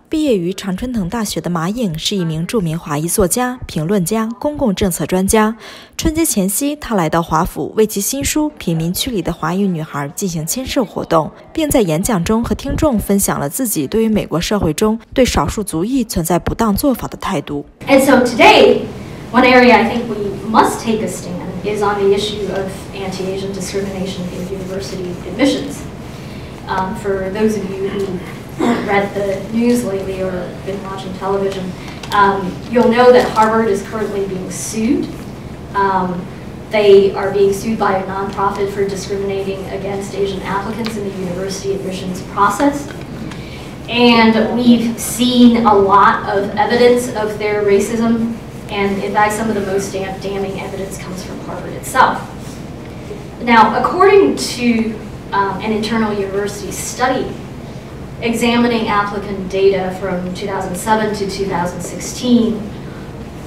毕业于常春藤大学的马颖是一名著名华裔作家、评论家、公共政策专家。春节前夕，他来到华府，为其新书《贫民区里的华裔女孩》进行签售活动，并在演讲中和听众分享了自己对于美国社会中对少数族裔存在不当做法的态度。And so today, one area I think we must take a stand is on the issue of anti-Asian discrimination in university admissions. For those of you who read the news lately or been watching television, you'll know that Harvard is currently being sued. They are being sued by a nonprofit for discriminating against Asian applicants in the university admissions process. And we've seen a lot of evidence of their racism, and in fact some of the most damning evidence comes from Harvard itself. Now, according to an internal university study examining applicant data from 2007 to 2016,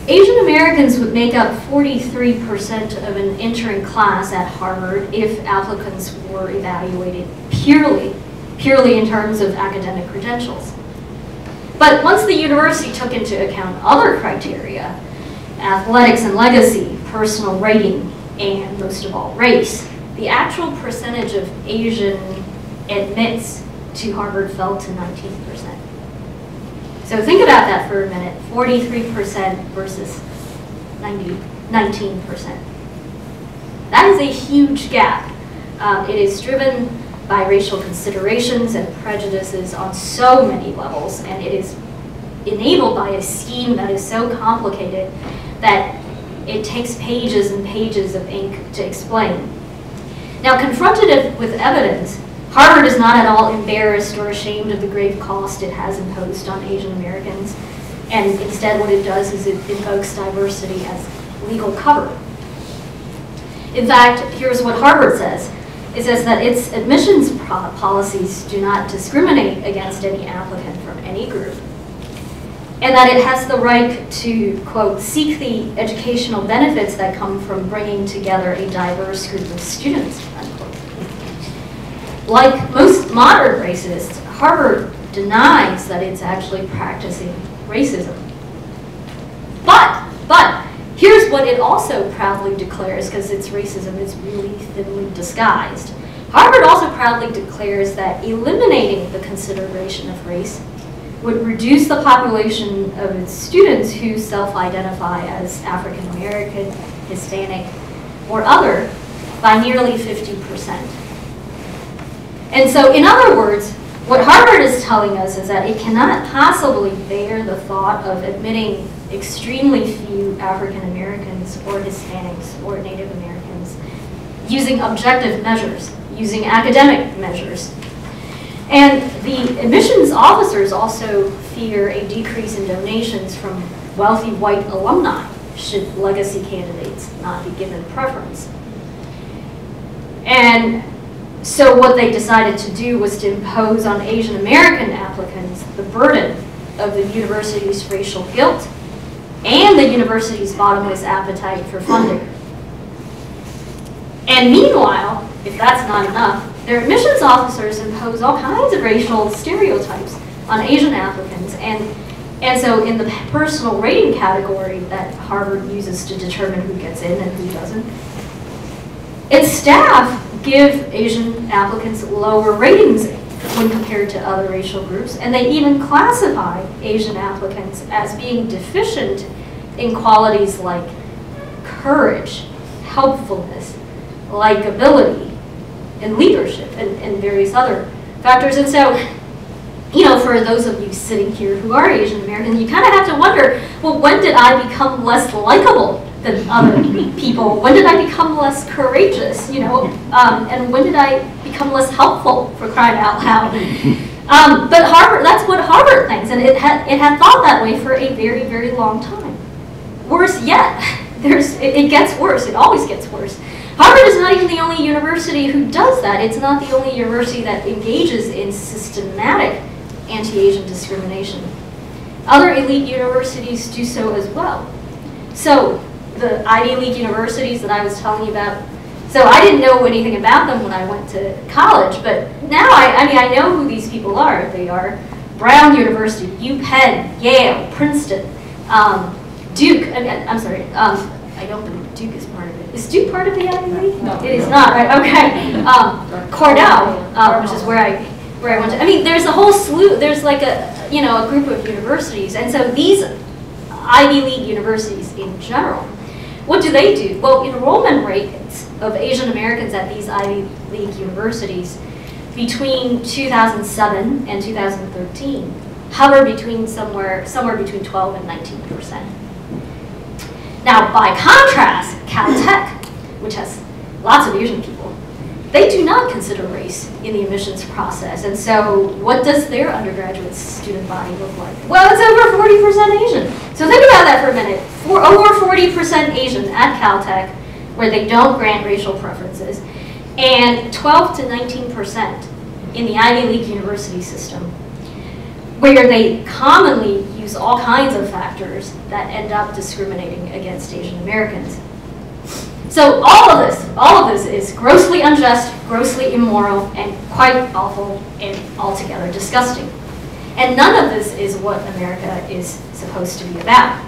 Asian Americans would make up 43% of an entering class at Harvard if applicants were evaluated purely in terms of academic credentials. But once the university took into account other criteria, athletics and legacy, personal rating, and most of all, race, the actual percentage of Asian admits to Harvard fell to 19%. So think about that for a minute, 43% versus 19%. That is a huge gap. It is driven by racial considerations and prejudices on so many levels, and it is enabled by a scheme that is so complicated that it takes pages and pages of ink to explain. Now, confronted with evidence, Harvard is not at all embarrassed or ashamed of the grave cost it has imposed on Asian Americans, and instead what it does is it invokes diversity as legal cover. In fact, here's what Harvard says. It says that its admissions policies do not discriminate against any applicant from any group, and that it has the right to, quote, seek the educational benefits that come from bringing together a diverse group of students, unquote. Like most modern racists, Harvard denies that it's actually practicing racism. But here's what it also proudly declares, because its racism is really thinly disguised. Harvard also proudly declares that eliminating the consideration of race would reduce the population of its students who self-identify as African American, Hispanic, or other by nearly 50%. And so, in other words, what Harvard is telling us is that it cannot possibly bear the thought of admitting extremely few African Americans or Hispanics or Native Americans using objective measures, using academic measures. And the admissions officers also fear a decrease in donations from wealthy white alumni should legacy candidates not be given preference. And so what they decided to do was to impose on Asian American applicants the burden of the university's racial guilt and the university's bottomless appetite for funding. And meanwhile, if that's not enough, their admissions officers impose all kinds of racial stereotypes on Asian applicants. And so in the personal rating category that Harvard uses to determine who gets in and who doesn't, its staff give Asian applicants lower ratings when compared to other racial groups, and they even classify Asian applicants as being deficient in qualities like courage, helpfulness, likability, and leadership, and various other factors. And so, you know, for those of you sitting here who are Asian American, you kind of have to wonder, well, when did I become less likable than other people? When did I become less courageous, you know? And when did I become less helpful, for crying out loud? But Harvard, that's what Harvard thinks, and it had thought that way for a very, very long time. Worse yet, it gets worse, it always gets worse. Harvard is not even the only university who does that. It's not the only university that engages in systematic anti-Asian discrimination. Other elite universities do so as well. So the Ivy League universities that I was telling you about, so I didn't know anything about them when I went to college, but now I know who these people are. They are Brown University, UPenn, Yale, Princeton, Duke, I'm sorry, I don't believe Duke is part of it. Is Duke part of the Ivy League? No. It is not, right? Okay. Cornell, which is where I went to. I mean, there's a whole slew, there's like a group of universities, and so these Ivy League universities in general, what do they do? Well, enrollment rates of Asian Americans at these Ivy League universities between 2007 and 2013 hover between somewhere between 12 and 19%. Now, by contrast, Caltech, which has lots of Asian people, they do not consider race in the admissions process. And so what does their undergraduate student body look like? Well, it's over 40% Asian. So think about that for a minute. Over 40% Asian at Caltech, where they don't grant racial preferences, and 12 to 19% in the Ivy League university system, where they commonly use all kinds of factors that end up discriminating against Asian Americans. So all of this is grossly unjust, grossly immoral, and quite awful and altogether disgusting. And none of this is what America is supposed to be about.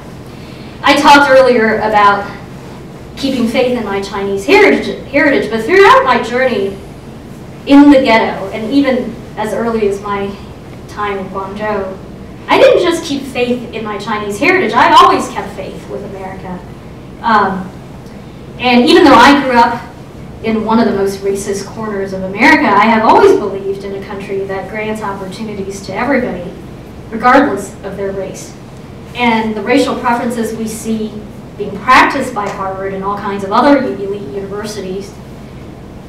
I talked earlier about keeping faith in my Chinese heritage, but throughout my journey in the ghetto, and even as early as my time in Guangzhou, I didn't just keep faith in my Chinese heritage, I always kept faith with America. And even though I grew up in one of the most racist corners of America, I have always believed in a country that grants opportunities to everybody, regardless of their race. And the racial preferences we see being practiced by Harvard and all kinds of other elite universities,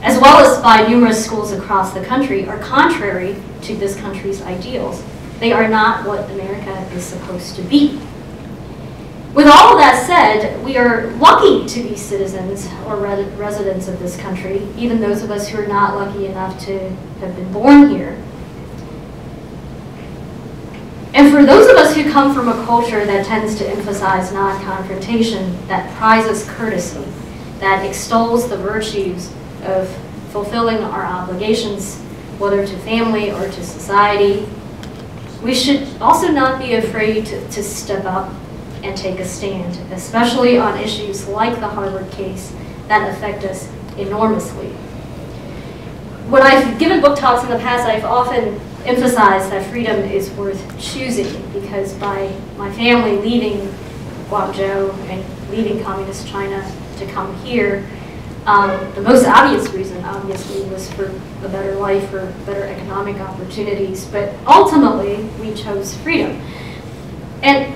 as well as by numerous schools across the country, are contrary to this country's ideals. They are not what America is supposed to be. With all of that said, we are lucky to be citizens or residents of this country, even those of us who are not lucky enough to have been born here. And for those of us who come from a culture that tends to emphasize non-confrontation, that prizes courtesy, that extols the virtues of fulfilling our obligations, whether to family or to society, we should also not be afraid to step up and take a stand, especially on issues like the Harvard case that affect us enormously. When I've given book talks in the past, I've often emphasized that freedom is worth choosing, because by my family leaving Guangzhou and leaving communist China to come here, the most obvious reason, obviously, was for a better life, for better economic opportunities, but ultimately, we chose freedom.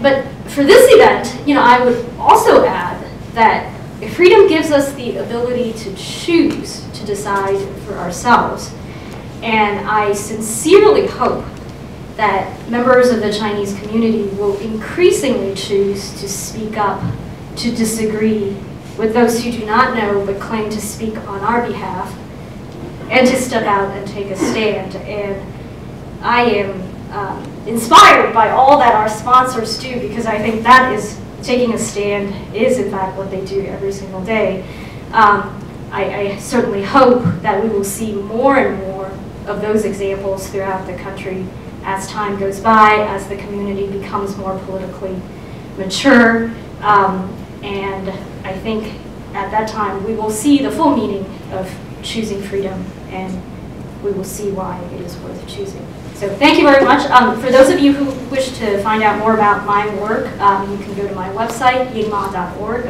But for this event, I would also add that freedom gives us the ability to choose to decide for ourselves. And I sincerely hope that members of the Chinese community will increasingly choose to speak up, to disagree with those who do not know but claim to speak on our behalf, and to step out and take a stand. And I am inspired by all that our sponsors do, because I think that is, taking a stand is in fact what they do every single day. I certainly hope that we will see more and more of those examples throughout the country as time goes by, as the community becomes more politically mature. And I think at that time we will see the full meaning of choosing freedom, and we will see why it is worth choosing. So thank you very much. For those of you who wish to find out more about my work, you can go to my website, yingma.org,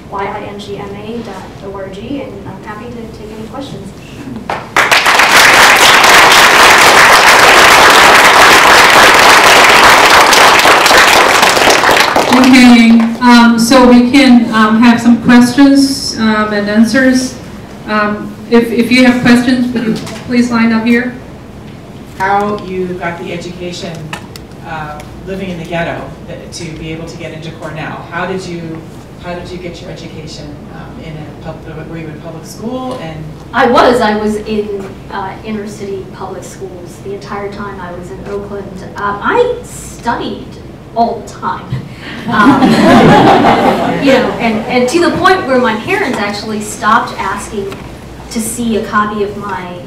yingma.org, and I'm happy to take any questions. Okay, so we can have some questions and answers. If you have questions, would you please line up here? How you got the education living in the ghetto to be able to get into Cornell? How did you get your education were you in public school? And I was in inner city public schools the entire time I was in Oakland. I studied all the time, and to the point where my parents actually stopped asking to see a copy of my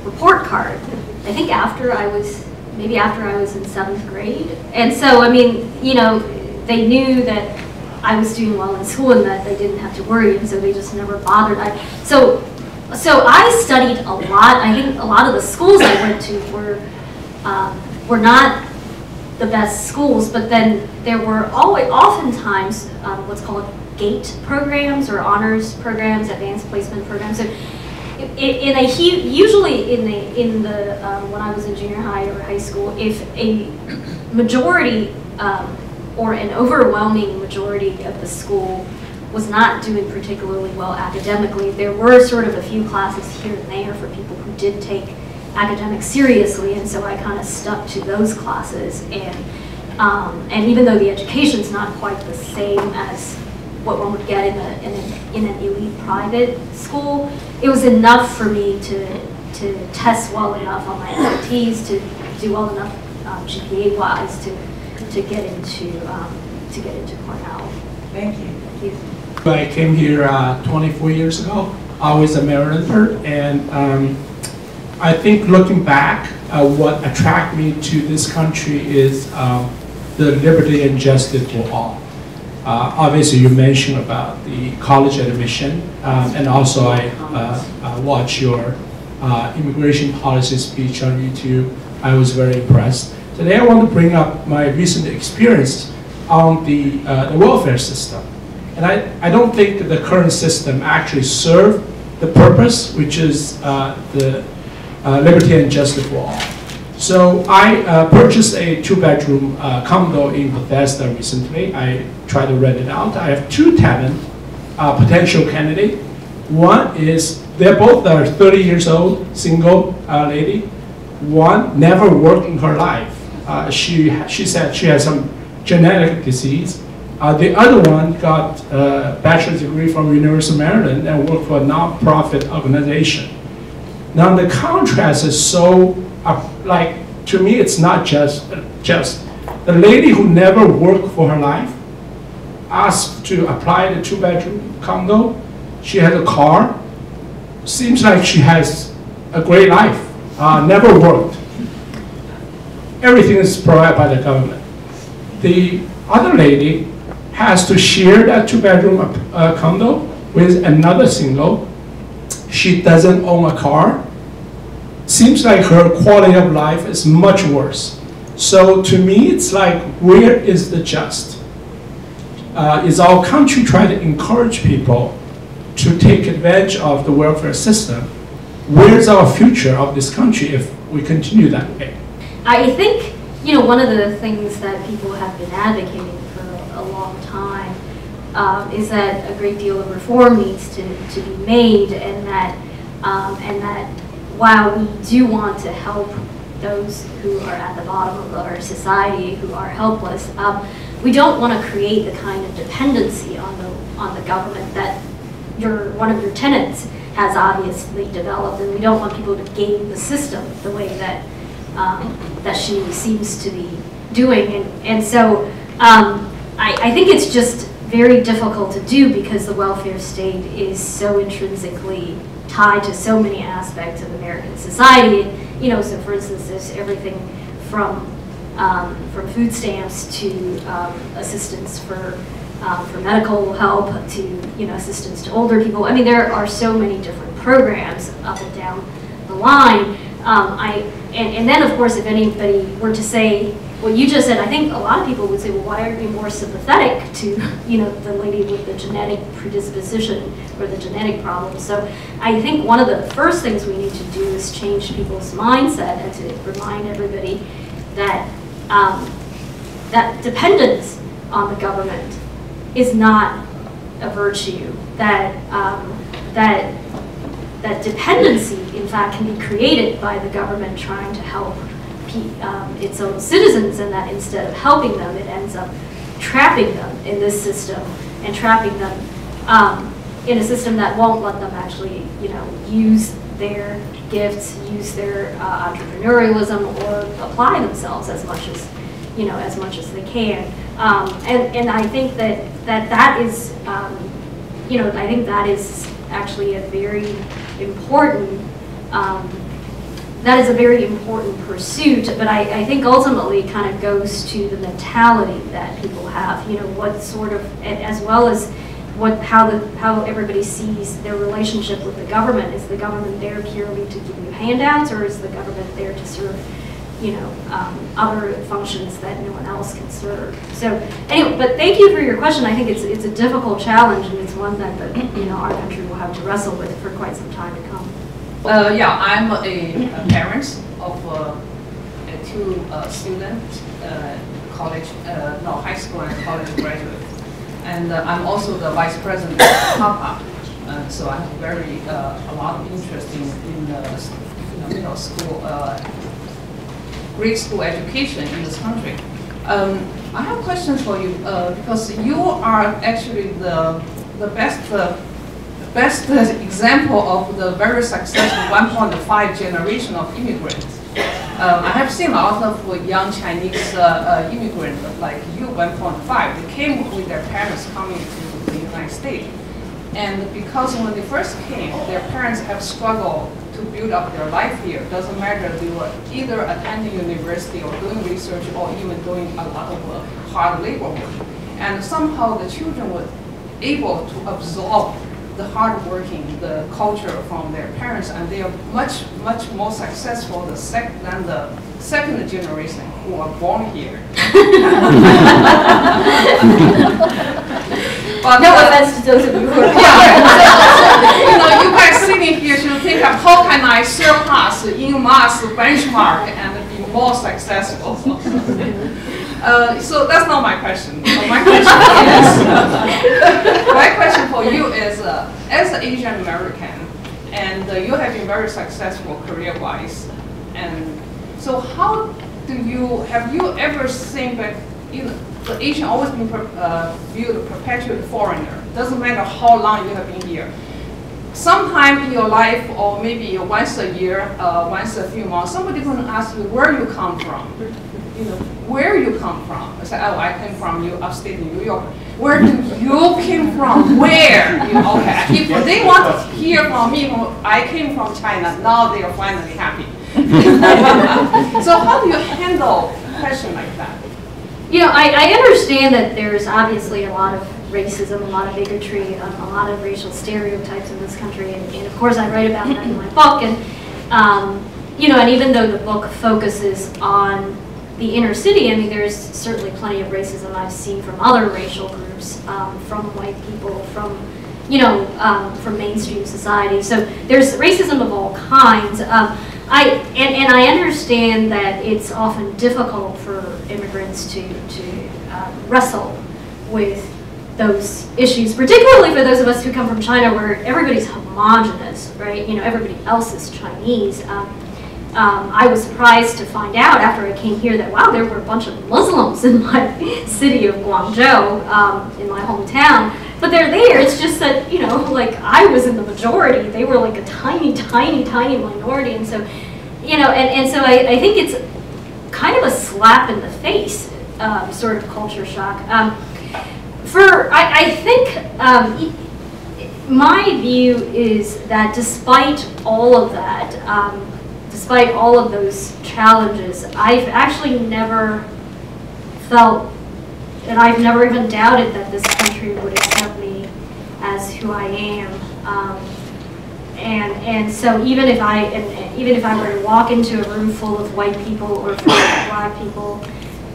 report card. I think after I was maybe after I was in 7th grade. And so, I mean, you know, they knew that I was doing well in school and that they didn't have to worry, and so they just never bothered. So I studied a lot. I think a lot of the schools I went to were not the best schools, but then there were oftentimes what's called GATE programs or honors programs, advanced placement programs. So usually in the when I was in junior high or high school, if a majority or an overwhelming majority of the school was not doing particularly well academically, there were sort of a few classes here and there for people who did take academics seriously, and so I kind of stuck to those classes. And even though the education's not quite the same as what one would get in an elite private school, it was enough for me to test well enough on my SATs, to do well enough GPA-wise to get into Cornell. Thank you. Thank you. I came here 24 years ago. I was a Marylander, and I think looking back, what attracted me to this country is the liberty and justice for all. Obviously, you mentioned about the college admission, and also I watched your immigration policy speech on YouTube. I was very impressed. Today, I want to bring up my recent experience on the welfare system. And I don't think that the current system actually serves the purpose, which is the liberty and justice for all. So I purchased a 2-bedroom condo in Bethesda recently. I tried to rent it out. I have 2 tenants, potential candidates. One is, they're both 30 years old, single lady. One never worked in her life. She said she has some genetic disease. The other one got a bachelor's degree from University of Maryland and worked for a non-profit organization. Now the contrast is so, like, to me it's not just the lady who never worked for her life asked to apply the 2-bedroom condo. She has a car. Seems like she has a great life. Never worked. Everything is provided by the government. The other lady has to share that 2-bedroom condo with another single. She doesn't own a car. Seems like her quality of life is much worse. So to me, it's like, where is the just? Is our country trying to encourage people to take advantage of the welfare system? Where's our future of this country if we continue that way? I think, you know, one of the things that people have been advocating for a long time is that a great deal of reform needs to be made, and that while we do want to help those who are at the bottom of our society, who are helpless, we don't want to create the kind of dependency on the government that one of your tenants has obviously developed, and we don't want people to game the system the way that that she seems to be doing, and so I think it's just very difficult to do because the welfare state is so intrinsically tied to so many aspects of American society. You know, so for instance, there's everything from food stamps to assistance for medical help to, you know, assistance to older people. I mean, there are so many different programs up and down the line. And then, of course, if anybody were to say what you just said, I think a lot of people would say, well, why aren't you more sympathetic to, you know, the lady with the genetic predisposition or the genetic problem? So I think one of the first things we need to do is change people's mindset and to remind everybody that that dependence on the government is not a virtue. That dependency, in fact, can be created by the government trying to help its own citizens, and that instead of helping them, it ends up trapping them in this system and trapping them in a system that won't let them actually, you know, use their gifts, use their entrepreneurialism, or apply themselves as much as, you know, as much as they can. And I think that is, you know, I think that is actually a very important that is a very important pursuit, but I think ultimately it kind of goes to the mentality that people have, you know, what sort of, as well as how everybody sees their relationship with the government. Is the government there purely to give you handouts, or is the government there to serve, you know, other functions that no one else can serve? So anyway, but thank you for your question. I think it's a difficult challenge, and it's one that you know, our country will have to wrestle with for quite some time to come. Yeah, I'm a parent of two students, college, no, high school and college graduates. And I'm also the vice president of Papa, so I have a lot of interest in the middle school, grade school education in this country. I have questions for you because you are actually the best example of the very successful 1.5 generation of immigrants. I have seen a lot of young Chinese immigrants like you, 1.5. They came with their parents coming to the United States. And because when they first came, their parents have struggled to build up their life here. Doesn't matter, they were either attending university or doing research or even doing a lot of hard labor work. And somehow the children were able to absorb the hard-working, the culture from their parents, and they are much more successful than the second generation who are born here. But, no offense to those of you who are you know, you guys sitting here should think of how can I surpass in mass benchmark and be more successful. So that's not my question. My question for you is, as an Asian American, and you have been very successful career-wise, and so have you ever seen that, you know, the Asian always been viewed a perpetual foreigner? Doesn't matter how long you have been here. Sometime in your life, or maybe once a year, once a few months, somebody going to ask you where you come from. You know, where you come from. I say, oh, I came from upstate New York. Where do you came from? Where? You know, okay. If they want to hear from me, I came from China. Now they are finally happy. So how do you handle a question like that? You know, I understand that there's obviously a lot of racism, a lot of bigotry, a lot of racial stereotypes in this country, and of course I write about that in my book. And you know, and even though the book focuses on the inner city, I mean, there's certainly plenty of racism I've seen from other racial groups, from white people, from, you know, from mainstream society. So there's racism of all kinds. I understand that it's often difficult for immigrants to wrestle with those issues, particularly for those of us who come from China, where everybody's homogenous, right? You know, everybody else is Chinese. I was surprised to find out after I came here that, wow, there were a bunch of Muslims in my city of Guangzhou, in my hometown. But they're there. It's just that, you know, like I was in the majority. They were like a tiny, tiny, tiny minority. And so, you know, and so I think it's kind of a slap in the face, sort of culture shock. I think my view is that despite all of that, despite all of those challenges, I've actually never felt, and I've never even doubted that this country would accept me as who I am. And so even if I were to walk into a room full of white people or full of black people,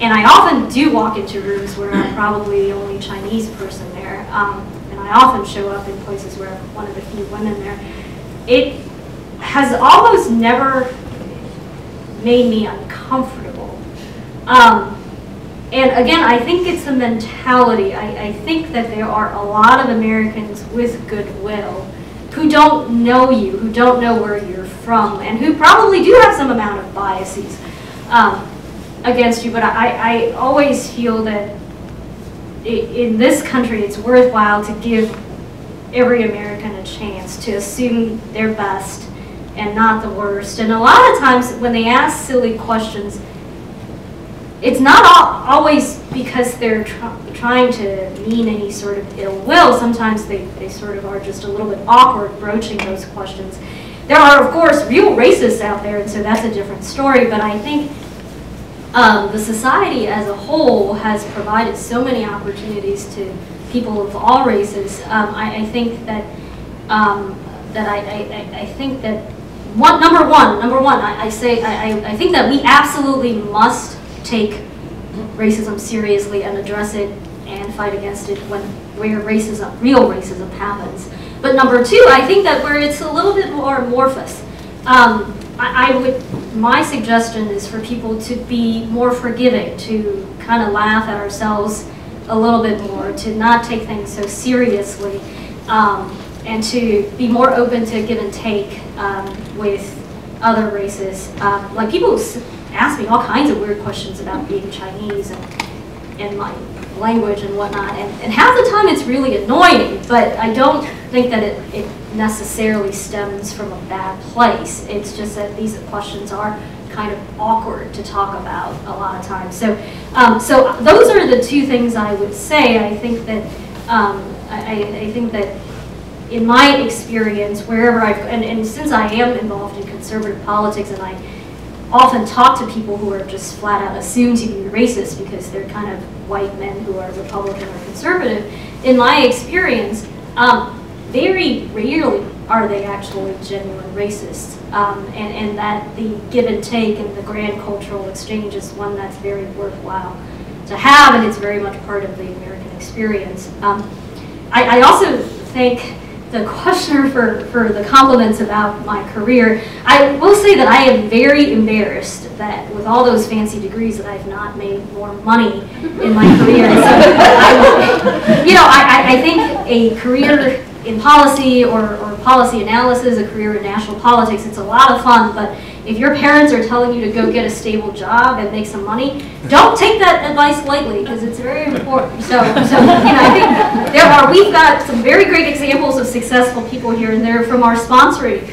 and I often do walk into rooms where I'm probably the only Chinese person there, and I often show up in places where I'm one of the few women there, it has almost never made me uncomfortable. And again, I think it's a mentality. I think that there are a lot of Americans with goodwill who don't know you, who don't know where you're from, and who probably do have some amount of biases against you. But I always feel that in this country it's worthwhile to give every American a chance to assume their best and not the worst. And a lot of times when they ask silly questions, it's not always because they're trying to mean any sort of ill will. Sometimes they sort of are just a little bit awkward broaching those questions. there are, of course, real racists out there, and so that's a different story, but I think the society as a whole has provided so many opportunities to people of all races. I think that I think that number one, I think that we absolutely must take racism seriously and address it and fight against it where racism, real racism, happens. But number two, I think that where it's a little bit more amorphous, my suggestion is for people to be more forgiving, to kind of laugh at ourselves a little bit more, to not take things so seriously, and to be more open to give and take with other races. Like people ask me all kinds of weird questions about being Chinese and my language and whatnot, and half the time it's really annoying, but I don't think that it necessarily stems from a bad place. It's just that these questions are kind of awkward to talk about a lot of times. So, so those are the two things I would say. I think that I think that in my experience, wherever and since I am involved in conservative politics, and I often talk to people who are just flat out assumed to be racist because they're kind of white men who are Republican or conservative, in my experience, very rarely are they actually genuine racists. And that the give and take and the grand cultural exchange is one that's very worthwhile to have, and it's very much part of the American experience. I also think the questioner for the compliments about my career, I will say that I am very embarrassed that with all those fancy degrees that I've not made more money in my career. So, I think a career in policy or policy analysis, a career in national politics, it's a lot of fun, but if your parents are telling you to go get a stable job and make some money, don't take that advice lightly, because it's very important. So I think we've got some very great examples of successful people here, and they're from our sponsoring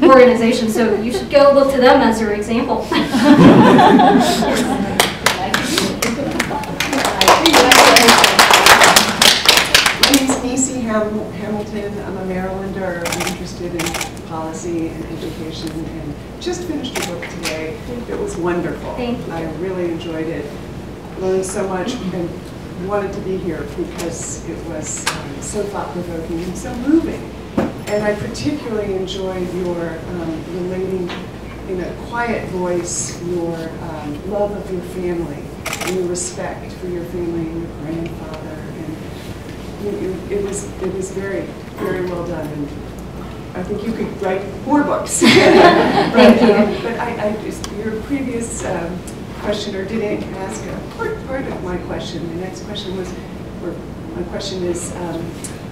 organization, so you should go look to them as your example. Hamilton. I'm a Marylander. I'm interested in policy and education, and just finished a book today. It was wonderful. Thank you. I really enjoyed it. Learned so much and wanted to be here because it was so thought-provoking and so moving. And I particularly enjoyed your relating in a quiet voice your love of your family and your respect for your family and your grandfather. It was very, very well done, and I think you could write more books. Thank you. But your previous questioner didn't ask a part of my question. The next question was, or my question is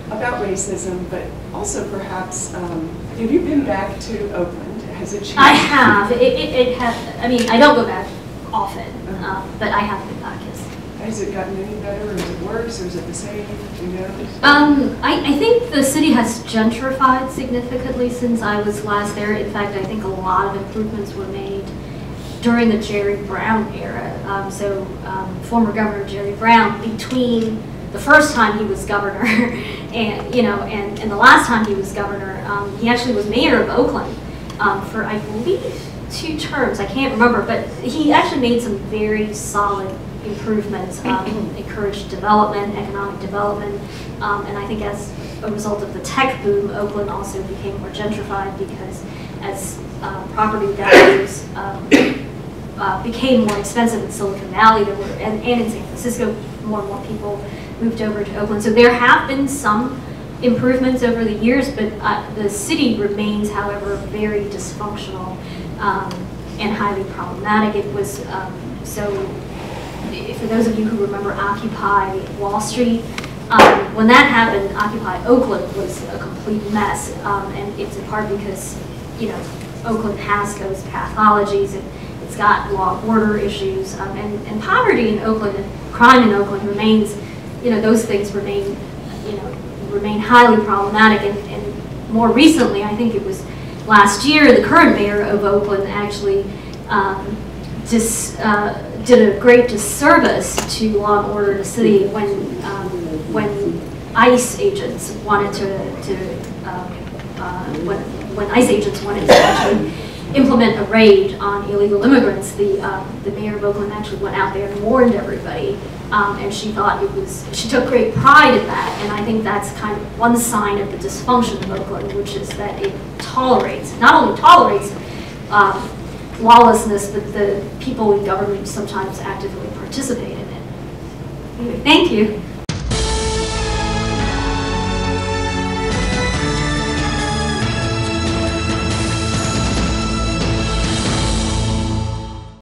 about racism, but also perhaps, have you been back to Oakland? Has it changed? I have. It has. I mean, I don't go back often, but I have been back. Yes. Has it gotten any better, or is it worse, or is it the same? Do you know? I think the city has gentrified significantly since I was last there. In fact, I think a lot of improvements were made during the Jerry Brown era. Former Governor Jerry Brown, between the first time he was governor and and the last time he was governor, he actually was mayor of Oakland for, I believe, 2 terms. I can't remember, but he actually made some very solid improvements, encouraged development, economic development, and I think as a result of the tech boom, Oakland also became more gentrified because as property values became more expensive in Silicon Valley, and in San Francisco, more and more people moved over to Oakland. So there have been some improvements over the years, but the city remains, however, very dysfunctional and highly problematic. It was for those of you who remember Occupy Wall Street, when that happened, Occupy Oakland was a complete mess, and it's in part because Oakland has those pathologies, and it's got law and order issues, and poverty in Oakland and crime in Oakland remains, those things remain highly problematic, and more recently, I think it was last year, the current mayor of Oakland actually did a great disservice to law and order in the city when ICE agents wanted to when when ICE agents wanted to actually implement a raid on illegal immigrants, the mayor of Oakland actually went out there and warned everybody, and she thought she took great pride in that, and I think that's kind of one sign of the dysfunction of Oakland, which is that it not only tolerates lawlessness, but the people in government sometimes actively participate in it. Anyway, thank you.